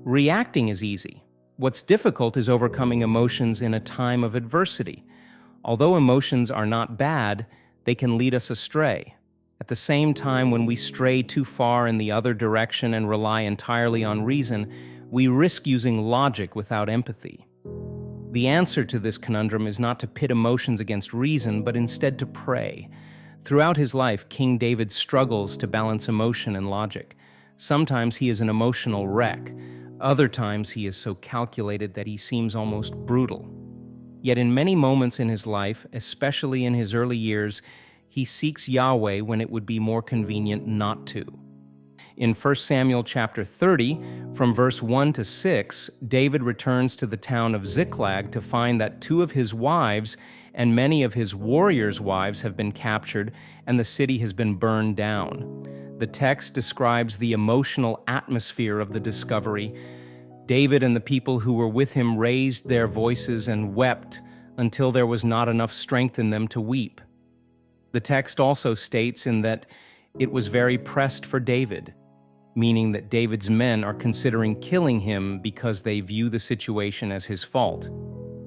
Reacting is easy. What's difficult is overcoming emotions in a time of adversity. Although emotions are not bad, they can lead us astray. At the same time, when we stray too far in the other direction and rely entirely on reason, we risk using logic without empathy. The answer to this conundrum is not to pit emotions against reason, but instead to pray. Throughout his life, King David struggles to balance emotion and logic. Sometimes he is an emotional wreck. Other times he is so calculated that he seems almost brutal. Yet in many moments in his life, especially in his early years, he seeks Yahweh when it would be more convenient not to. In 1 Samuel chapter 30, from verse 1 to 6, David returns to the town of Ziklag to find that 2 of his wives and many of his warriors' wives have been captured and the city has been burned down. The text describes the emotional atmosphere of the discovery. David and the people who were with him raised their voices and wept until there was not enough strength in them to weep. The text also states in that it was very pressed for David, meaning that David's men are considering killing him because they view the situation as his fault.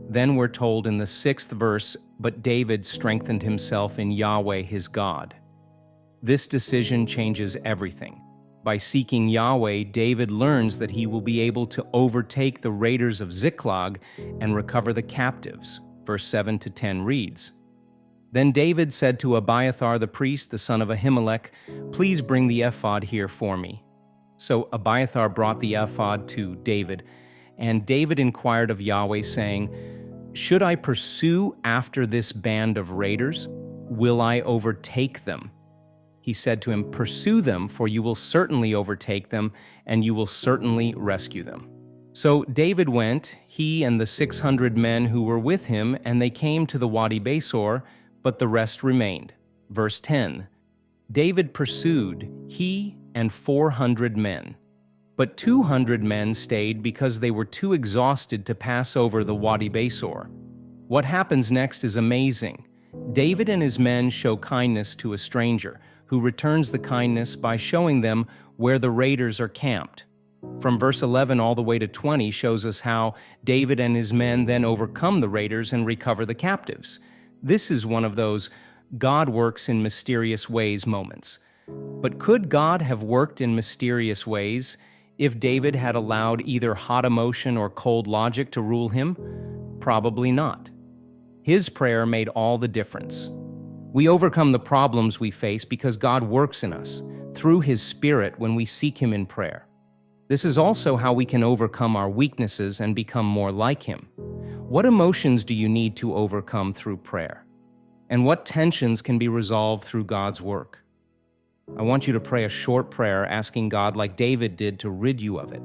Then we're told in the 6th verse, "But David strengthened himself in Yahweh his God." This decision changes everything. By seeking Yahweh, David learns that he will be able to overtake the raiders of Ziklag and recover the captives. Verse 7 to 10 reads, "Then David said to Abiathar the priest, the son of Ahimelech, 'Please bring the ephod here for me.' So Abiathar brought the ephod to David, and David inquired of Yahweh, saying, 'Should I pursue after this band of raiders? Will I overtake them?' He said to him, 'Pursue them, for you will certainly overtake them, and you will certainly rescue them.' So David went, he and the 600 men who were with him, and they came to the Wadi Besor, but the rest remained." Verse 10, "David pursued, he and 400 men. But 200 men stayed because they were too exhausted to pass over the Wadi Besor." What happens next is amazing. David and his men show kindness to a stranger, who returns the kindness by showing them where the raiders are camped. From verse 11 all the way to 20 shows us how David and his men then overcome the raiders and recover the captives. This is one of those God works in mysterious ways moments. But could God have worked in mysterious ways if David had allowed either hot emotion or cold logic to rule him? Probably not. His prayer made all the difference. We overcome the problems we face because God works in us through His Spirit when we seek Him in prayer. This is also how we can overcome our weaknesses and become more like Him. What emotions do you need to overcome through prayer? And what tensions can be resolved through God's work? I want you to pray a short prayer asking God, like David did, to rid you of it.